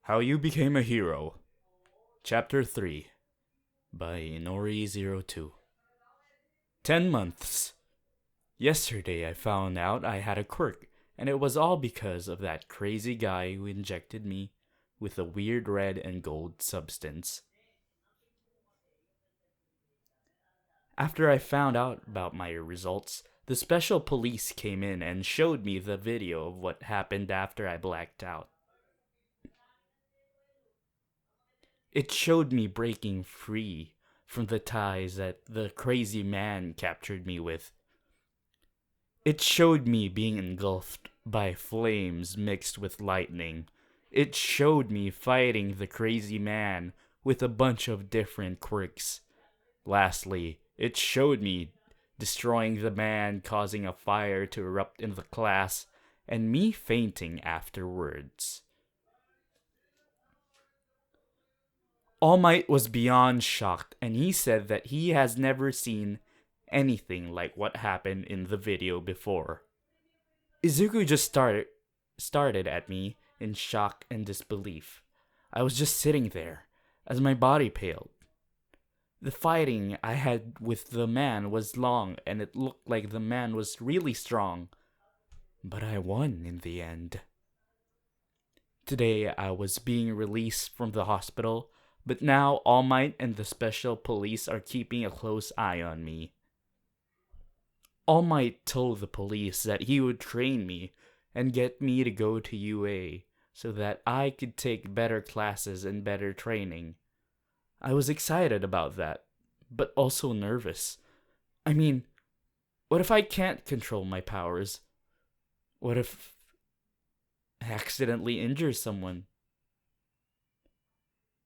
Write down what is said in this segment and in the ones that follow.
How You Became a Hero, Chapter 3, by Inori02. 10 months. Yesterday I found out I had a quirk, and it was all because of that crazy guy who injected me with a weird red and gold substance. After I found out about my results, the special police came in and showed me the video of what happened after I blacked out. It showed me breaking free from the ties that the crazy man captured me with. It showed me being engulfed by flames mixed with lightning. It showed me fighting the crazy man with a bunch of different quirks. Lastly, it showed me destroying the man, causing a fire to erupt in the class, and me fainting afterwards. All Might was beyond shocked, and he said that he has never seen anything like what happened in the video before. Izuku just started at me in shock and disbelief. I was just sitting there, as my body paled. The fighting I had with the man was long, and it looked like the man was really strong. But I won in the end. Today I was being released from the hospital, but now All Might and the special police are keeping a close eye on me. All Might told the police that he would train me and get me to go to UA so that I could take better classes and better training. I was excited about that, but also nervous. I mean, what if I can't control my powers? What if I accidentally injure someone?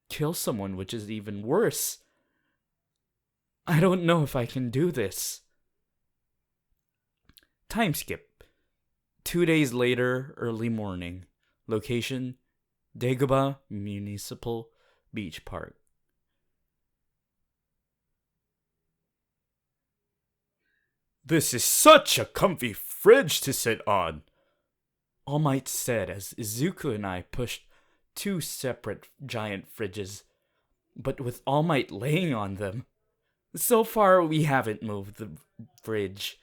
Kill someone, which is even worse. I don't know if I can do this. Time skip. 2 days later, early morning. Location, Dagobah Municipal Beach Park. This is such a comfy fridge to sit on, All Might said as Izuku and I pushed 2 separate giant fridges, but with All Might laying on them. So far, we haven't moved the fridge.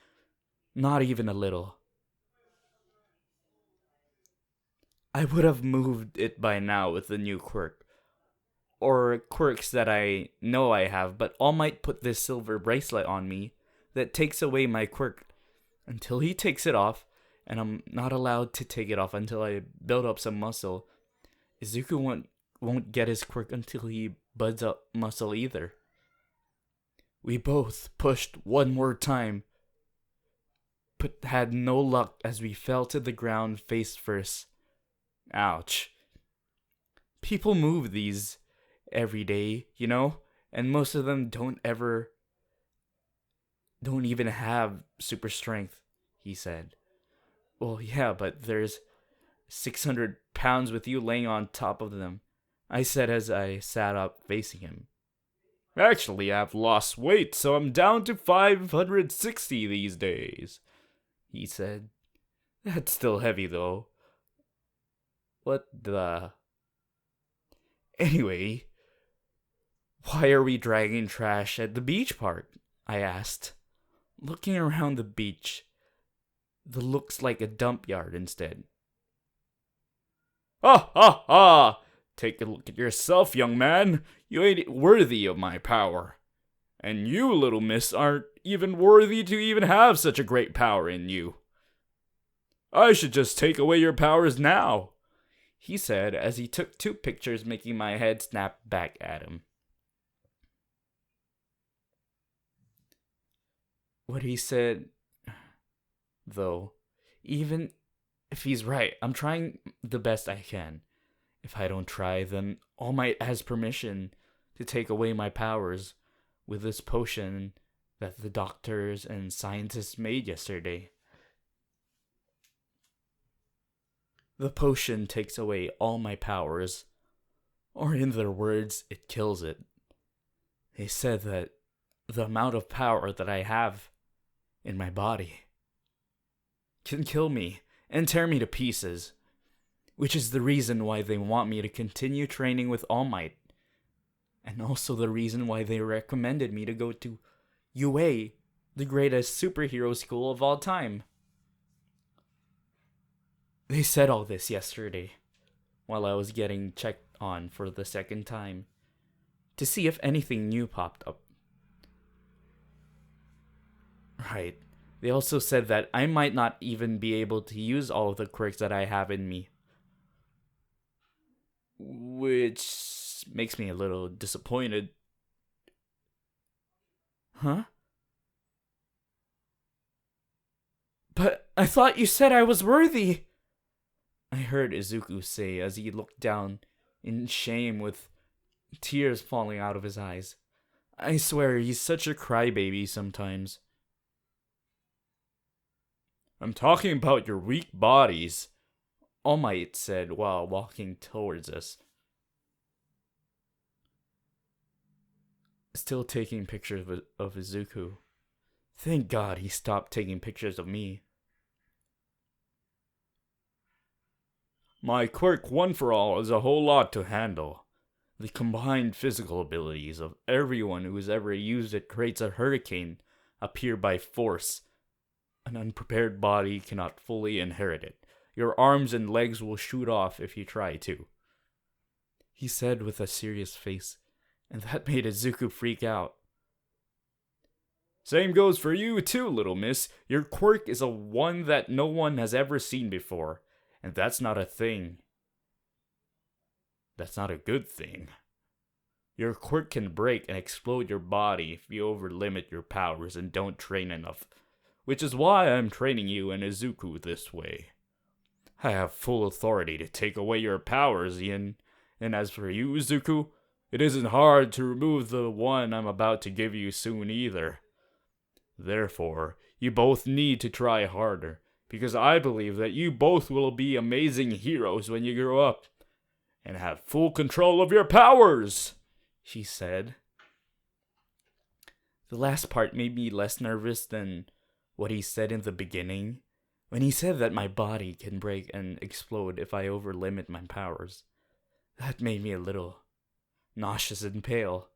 Not even a little. I would have moved it by now with the new quirk. Or quirks that I know I have, but All Might put this silver bracelet on me that takes away my quirk until he takes it off, and I'm not allowed to take it off until I build up some muscle. Izuku won't get his quirk until he builds up muscle either. We both pushed one more time, but had no luck as we fell to the ground face first. Ouch. People move these every day, you know? And most of them don't even have super strength, he said. Well, yeah, but there's 600 pounds with you laying on top of them, I said as I sat up facing him. Actually, I've lost weight, so I'm down to 560 these days, he said. That's still heavy, though. What the... Anyway, why are we dragging trash at the beach park? I asked, looking around the beach. That looks like a dump yard instead. Ha ha ha! Take a look at yourself, young man. You ain't worthy of my power. And you, little miss, aren't even worthy to even have such a great power in you. I should just take away your powers now, he said as he took 2 pictures, making my head snap back at him. What he said, though, even if he's right, I'm trying the best I can. If I don't try, then All Might has permission to take away my powers with this potion that the doctors and scientists made yesterday. The potion takes away all my powers, or in their words, it kills it. They said that the amount of power that I have in my body can kill me and tear me to pieces. which is the reason why they want me to continue training with All Might, and also the reason why they recommended me to go to UA, the greatest superhero school of all time. They said all this yesterday, while I was getting checked on for the second time, to see if anything new popped up. Right. They also said that I might not even be able to use all of the quirks that I have in me, which makes me a little disappointed. Huh? But I thought you said I was worthy, I heard Izuku say as he looked down in shame with tears falling out of his eyes. I swear he's such a crybaby sometimes. I'm talking about your weak bodies, All Might said while walking towards us. Still taking pictures of Izuku. Thank God he stopped taking pictures of me. My quirk One for All is a whole lot to handle. The combined physical abilities of everyone who has ever used it creates a hurricane appear by force. An unprepared body cannot fully inherit it. Your arms and legs will shoot off if you try to, he said with a serious face, and that made Izuku freak out. Same goes for you too, little miss. Your quirk is a one that no one has ever seen before, and that's not a thing. That's not a good thing. Your quirk can break and explode your body if you overlimit your powers and don't train enough, which is why I'm training you and Izuku this way. I have full authority to take away your powers, Yin, and as for you, Izuku, it isn't hard to remove the one I'm about to give you soon either. Therefore, you both need to try harder, because I believe that you both will be amazing heroes when you grow up, and have full control of your powers, she said. The last part made me less nervous than what he said in the beginning, when he said that my body can break and explode if I overlimit my powers. That made me a little nauseous and pale.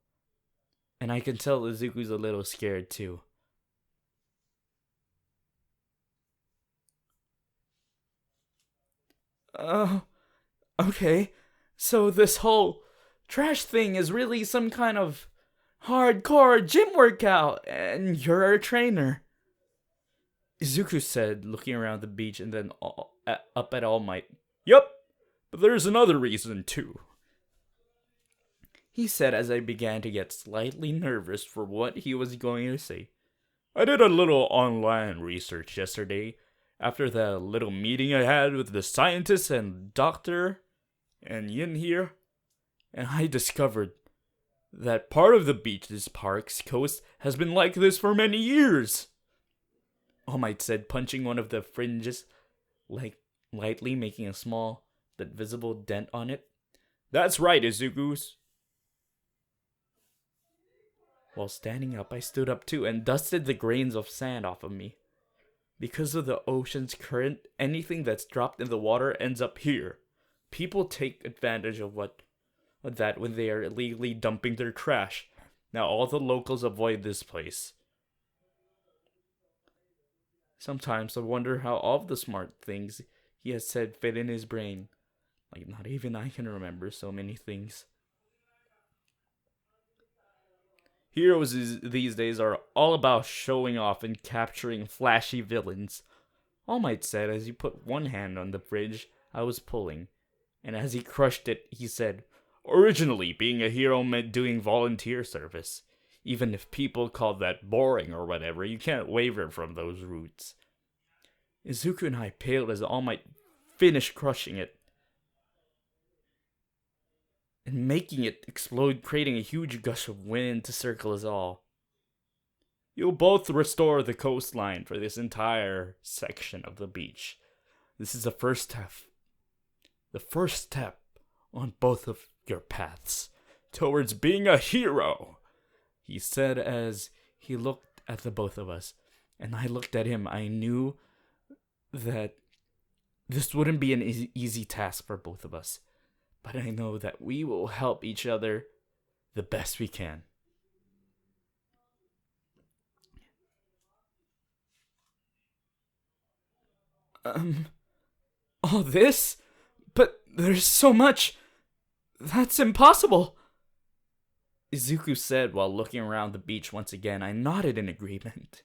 And I can tell Izuku's a little scared too. Oh, okay. So this whole trash thing is really some kind of hardcore gym workout, and you're a trainer, Izuku said, looking around the beach and then up at All Might. Yup, but there's another reason too, he said as I began to get slightly nervous for what he was going to say. I did a little online research yesterday after the little meeting I had with the scientist and doctor and Yin here, and I discovered that part of the beach's park's coast has been like this for many years, All Might said, punching one of the fringes, lightly making a small but visible dent on it. That's right, Izuku's. While standing up, I stood up too and dusted the grains of sand off of me. Because of the ocean's current, anything that's dropped in the water ends up here. People take advantage of that when they are illegally dumping their trash. Now all the locals avoid this place. Sometimes I wonder how all of the smart things he has said fit in his brain. Like, not even I can remember so many things. Heroes these days are all about showing off and capturing flashy villains, All Might said as he put one hand on the bridge I was pulling, and as he crushed it, he said, originally, being a hero meant doing volunteer service. Even if people call that boring or whatever, you can't waver from those roots. Izuku and I paled as All Might finished crushing it and making it explode, creating a huge gush of wind to circle us all. You'll both restore the coastline for this entire section of the beach. This is the first step. The first step on both of your paths towards being a hero, he said as he looked at the both of us, and I looked at him. I knew that This wouldn't be an easy task for both of us, but I know that we will help each other the best we can. All this? But there's so much. That's impossible. Izuku said while looking around the beach once again. I nodded in agreement.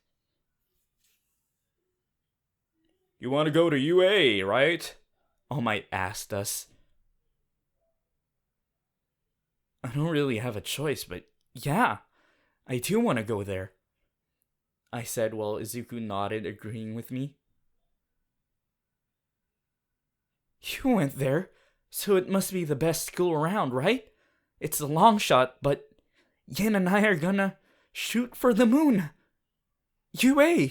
You want to go to UA, right? All Might asked us. I don't really have a choice, but yeah, I do want to go there, I said while Izuku nodded, agreeing with me. You went there, so it must be the best school around, right? It's a long shot, but Yin and I are gonna shoot for the moon. UA!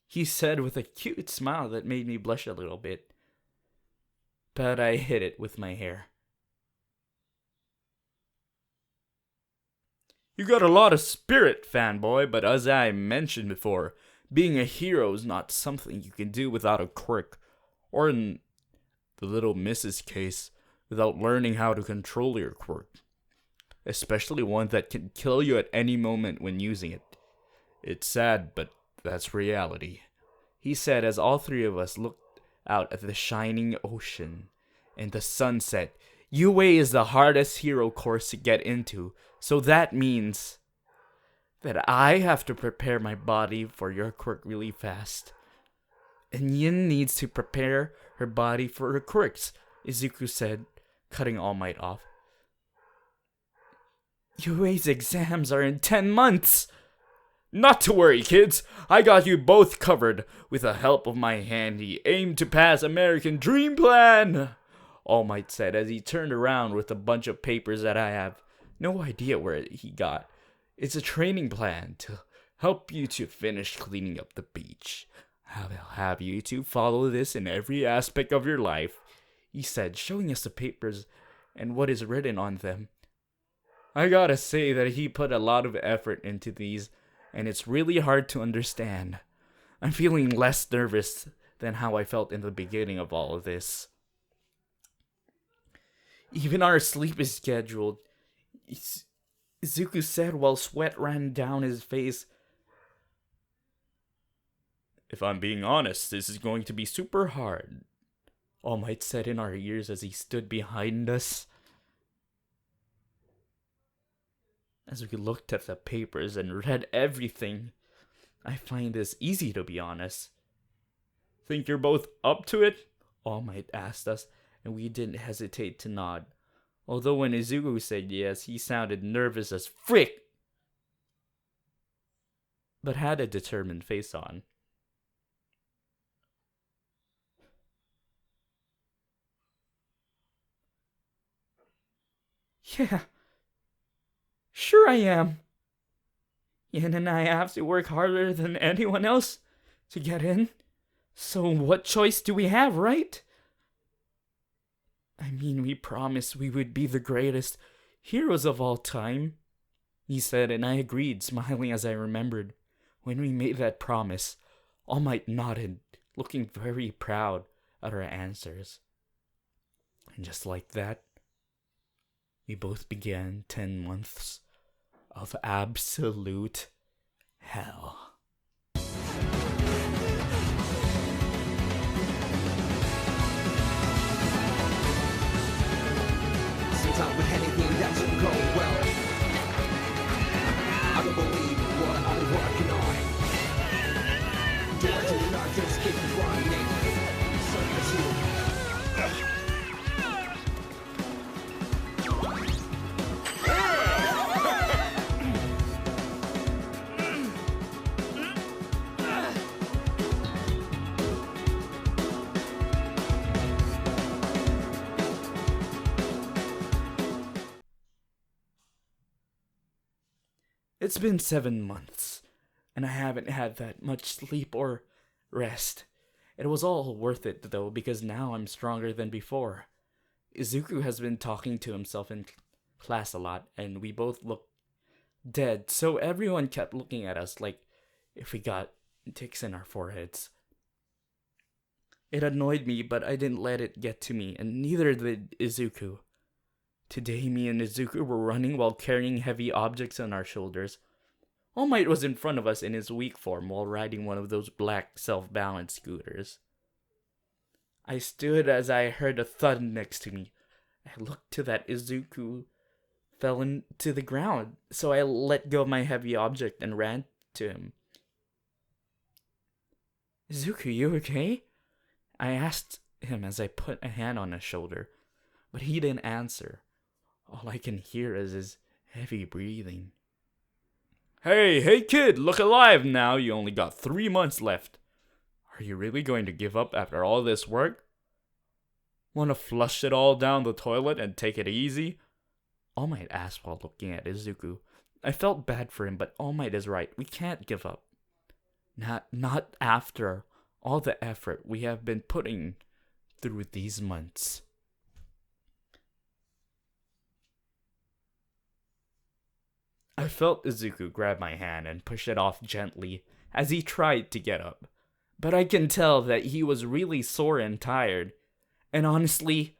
He said with a cute smile that made me blush a little bit. But I hid it with my hair. You got a lot of spirit, fanboy, but as I mentioned before, being a hero is not something you can do without a quirk, or in the little Miss's case, without learning how to control your quirk, especially one that can kill you at any moment when using it. It's sad, but that's reality, he said as all three of us looked out at the shining ocean and the sunset. UA is the hardest hero course to get into, so that means that I have to prepare my body for your quirk really fast. And Yin needs to prepare her body for her quirks, Izuku said, cutting All Might off. UA's exams are in 10 months! Not to worry, kids. I got you both covered with the help of my handy aim to pass American Dream Plan, All Might said as he turned around with a bunch of papers that I have no idea where he got. It's a training plan to help you to finish cleaning up the beach. I'll have you to follow this in every aspect of your life, he said, showing us the papers and what is written on them. I gotta say that he put a lot of effort into these, and it's really hard to understand. I'm feeling less nervous than how I felt in the beginning of all of this. Even our sleep is scheduled, Izuku said while sweat ran down his face. If I'm being honest, this is going to be super hard, All Might said in our ears as he stood behind us. As we looked at the papers and read everything, I find this easy, to be honest. Think you're both up to it? All Might asked us, and we didn't hesitate to nod. Although when Izuku said yes, he sounded nervous as frick, but had a determined face on. Yeah, sure I am. Yin and I have to work harder than anyone else to get in. So what choice do we have, right? I mean, we promised we would be the greatest heroes of all time, he said, and I agreed, smiling as I remembered when we made that promise. All Might nodded, looking very proud at our answers. And just like that, we both began 10 months of absolute hell. Sometimes with anything doesn't go well, I don't believe what I'm working on. Do I do not just keep running? It's been 7 months, and I haven't had that much sleep or rest. It was all worth it, though, because now I'm stronger than before. Izuku has been talking to himself in class a lot, and we both looked dead, so everyone kept looking at us like if we got ticks in our foreheads. It annoyed me, but I didn't let it get to me, and neither did Izuku. Today, me and Izuku were running while carrying heavy objects on our shoulders. All Might was in front of us in his weak form while riding one of those black self-balance scooters. I stood as I heard a thud next to me. I looked to that Izuku fell into the ground, so I let go of my heavy object and ran to him. Izuku, you okay? I asked him as I put a hand on his shoulder, but he didn't answer. All I can hear is his heavy breathing. Hey kid, look alive now. You only got 3 months left. Are you really going to give up after all this work? Want to flush it all down the toilet and take it easy? All Might asked while looking at Izuku. I felt bad for him, but All Might is right. We can't give up. Not after all the effort we have been putting through these months. I felt Izuku grab my hand and push it off gently as he tried to get up. But I can tell that he was really sore and tired. And honestly,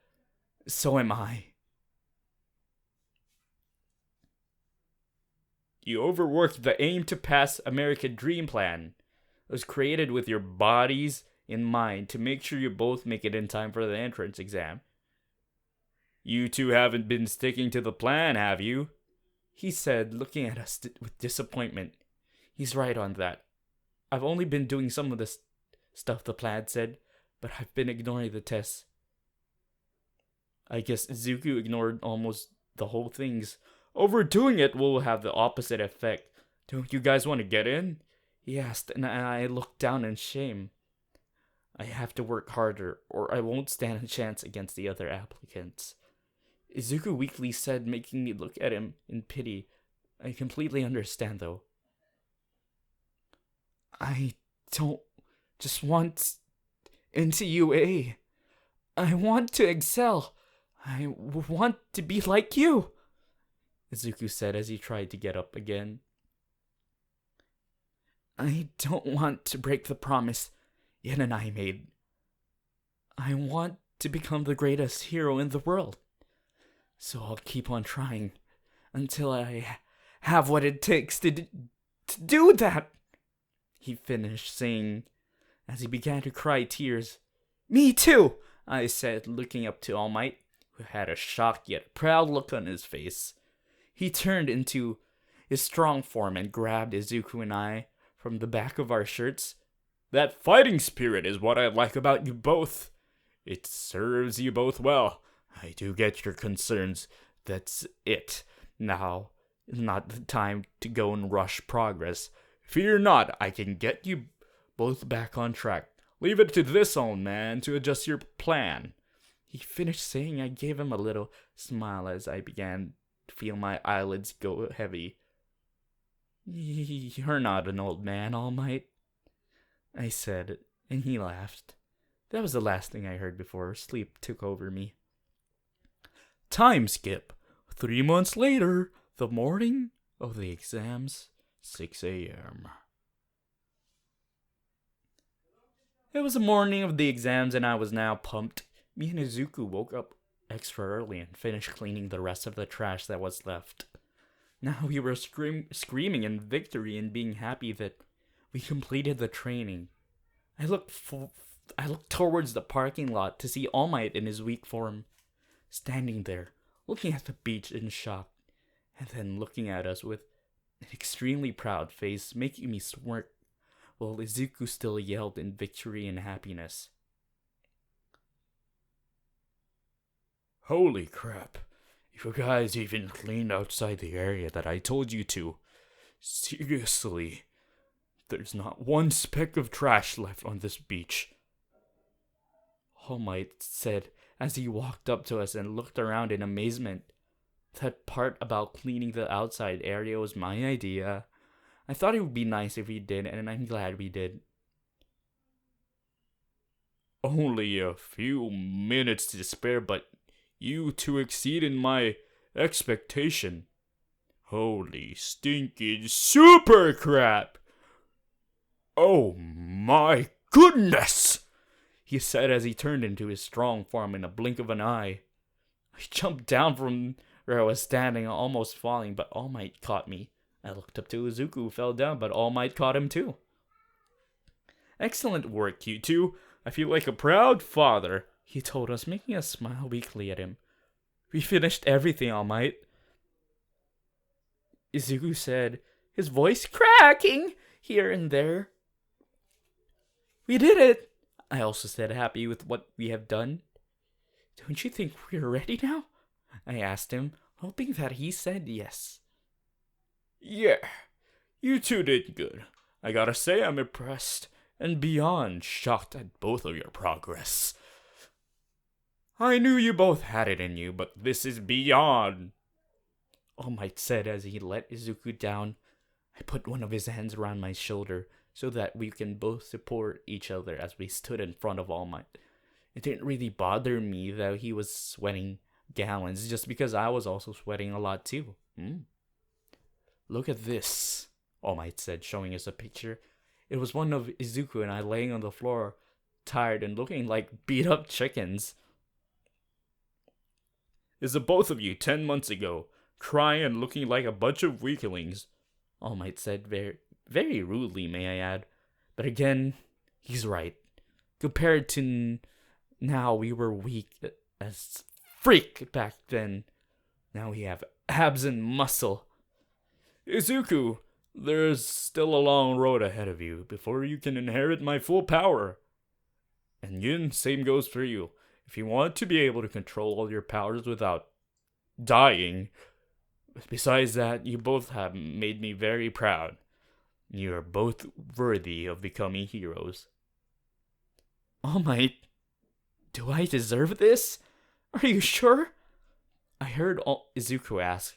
so am I. You overworked the Aim to Pass American Dream Plan. It was created with your bodies in mind to make sure you both make it in time for the entrance exam. You two haven't been sticking to the plan, have you? He said, looking at us with disappointment. He's right on that. I've only been doing some of the stuff the plan said, but I've been ignoring the tests. I guess Izuku ignored almost the whole things. Overdoing it will have the opposite effect. Don't you guys want to get in? He asked, and I looked down in shame. I have to work harder, or I won't stand a chance against the other applicants. Izuku weakly said, making me look at him in pity. I completely understand, though. I don't just want into UA. I want to excel. I want to be like you, Izuku said as he tried to get up again. I don't want to break the promise Yen and I made. I want to become the greatest hero in the world. So I'll keep on trying until I have what it takes to do that, he finished saying as he began to cry tears. Me too, I said, looking up to All Might, who had a shocked yet proud look on his face. He turned into his strong form and grabbed Izuku and I from the back of our shirts. That fighting spirit is what I like about you both. It serves you both well. I do get your concerns. That's it. Now is not the time to go and rush progress. Fear not, I can get you both back on track. Leave it to this old man to adjust your plan. He finished saying. I gave him a little smile as I began to feel my eyelids go heavy. You're not an old man, All Might, I said, and he laughed. That was the last thing I heard before sleep took over me. Time skip. 3 months later, the morning of the exams, 6 a.m. It was the morning of the exams and I was now pumped. Me and Izuku woke up extra early and finished cleaning the rest of the trash that was left. Now we were screaming in victory and being happy that we completed the training. I looked towards the parking lot to see All Might in his weak form, standing there, looking at the beach in shock, and then looking at us with an extremely proud face, making me smirk, while Izuku still yelled in victory and happiness. Holy crap. You guys even cleaned outside the area that I told you to. Seriously. There's not one speck of trash left on this beach. All Might said as he walked up to us and looked around in amazement. That part about cleaning the outside area was my idea. I thought it would be nice if we did, and I'm glad we did. Only a few minutes to spare, but you two exceeded my expectation. Holy stinking super crap! Oh my goodness! he said as he turned into his strong form in a blink of an eye. I jumped down from where I was standing, almost falling, but All Might caught me. I looked up to Izuku, who fell down, but All Might caught him too. Excellent work, you two. I feel like a proud father, he told us, making us smile weakly at him. We finished everything, All Might, Izuku said, his voice cracking here and there. We did it, I also said, happy with what we have done. Don't you think we're ready now? I asked him, hoping that he said yes. Yeah, you two did good. I gotta say I'm impressed and beyond shocked at both of your progress. I knew you both had it in you, but this is beyond, All Might said as he let Izuku down. I put one of his hands around my shoulder so that we can both support each other as we stood in front of All Might. It didn't really bother me that he was sweating gallons, just because I was also sweating a lot too. Look at this, All Might said, showing us a picture. It was one of Izuku and I laying on the floor, tired and looking like beat up chickens. It's the both of you 10 months ago, crying and looking like a bunch of weaklings, All Might said, very rudely, may I add. But again, he's right. Compared to now, we were weak as freak back then. Now we have abs and muscle. Izuku, there's still a long road ahead of you before you can inherit my full power. And Yin, same goes for you. If you want to be able to control all your powers without dying. Besides that, you both have made me very proud. You are both worthy of becoming heroes. All Might, do I deserve this? Are you sure? I heard Izuku ask,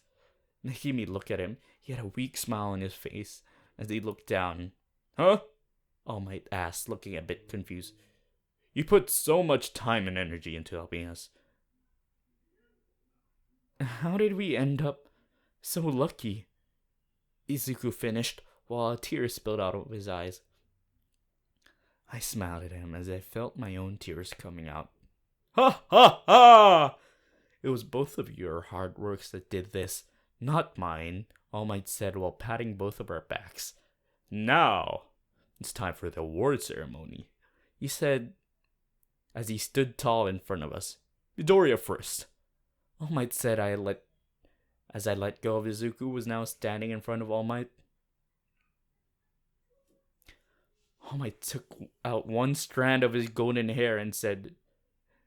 making me look at him. He had a weak smile on his face as he looked down. Huh? All Might asked, looking a bit confused. You put so much time and energy into helping us. How did we end up so lucky? Izuku finished, while a tear spilled out of his eyes. I smiled at him as I felt my own tears coming out. Ha ha ha! It was both of your hard works that did this, not mine, All Might said while patting both of our backs. Now, it's time for the award ceremony, he said as he stood tall in front of us. Midoriya first. All Might said as I let go of Izuku, was now standing in front of All Might. All Might took out one strand of his golden hair and said,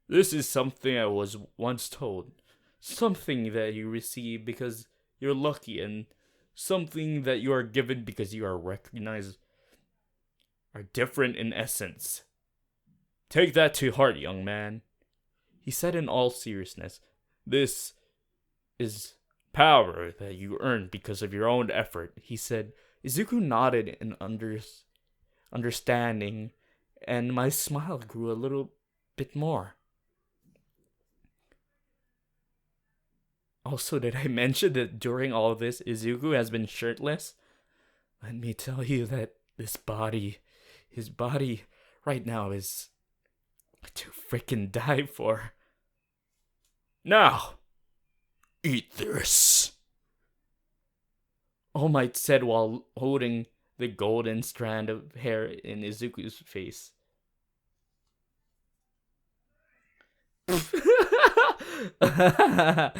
This is something I was once told. Something that you receive because you're lucky, and something that you are given because you are recognized are different in essence. Take that to heart, young man. He said in all seriousness, This is power that you earned because of your own effort, he said. Izuku nodded in understanding, and my smile grew a little bit more. Also, did I mention that during all this, Izuku has been shirtless? Let me tell you that his body right now is to frickin' die for. Now, eat this, All Might said while holding the golden strand of hair in Izuku's face. I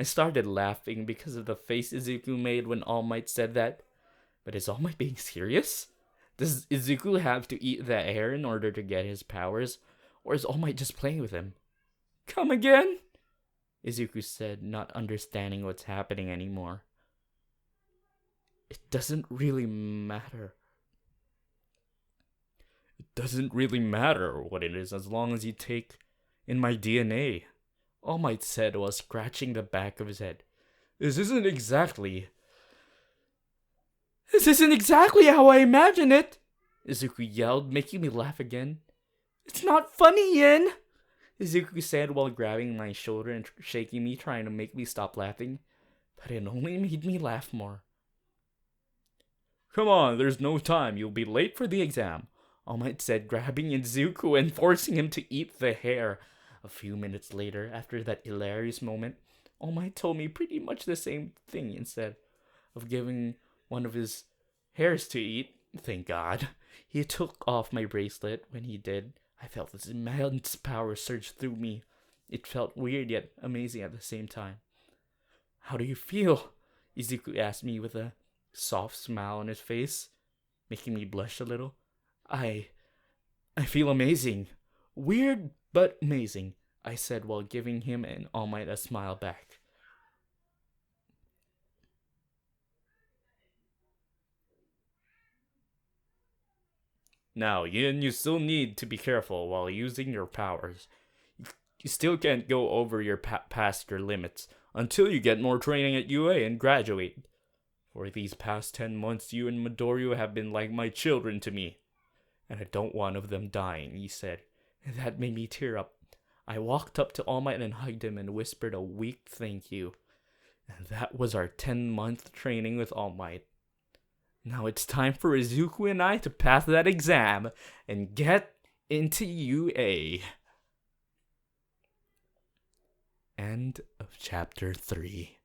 started laughing because of the face Izuku made when All Might said that. But is All Might being serious? Does Izuku have to eat that hair in order to get his powers? Or is All Might just playing with him? Come again? Izuku said, not understanding what's happening anymore. It doesn't really matter. It doesn't really matter what it is as long as you take in my DNA, All Might said while scratching the back of his head. This isn't exactly how I imagine it, Izuku yelled, making me laugh again. It's not funny, Yin, Izuku said while grabbing my shoulder and shaking me, trying to make me stop laughing. But it only made me laugh more. Come on, there's no time. You'll be late for the exam. All Might said, grabbing Izuku and forcing him to eat the hair. A few minutes later, after that hilarious moment, All Might told me pretty much the same thing instead of giving one of his hairs to eat. Thank God. He took off my bracelet. When he did, I felt this immense power surge through me. It felt weird yet amazing at the same time. How do you feel? Izuku asked me with a soft smile on his face, making me blush a little. I feel amazing. Weird, but amazing, I said while giving him and All Might a smile back. Now, Yin, you still need to be careful while using your powers. You still can't go over your past your limits until you get more training at UA and graduate. For these past 10 months, you and Midoriya have been like my children to me. And I don't want of them dying, he said. And that made me tear up. I walked up to All Might and hugged him and whispered a weak thank you. And that was our 10-month training with All Might. Now it's time for Izuku and I to pass that exam and get into UA. End of chapter 3.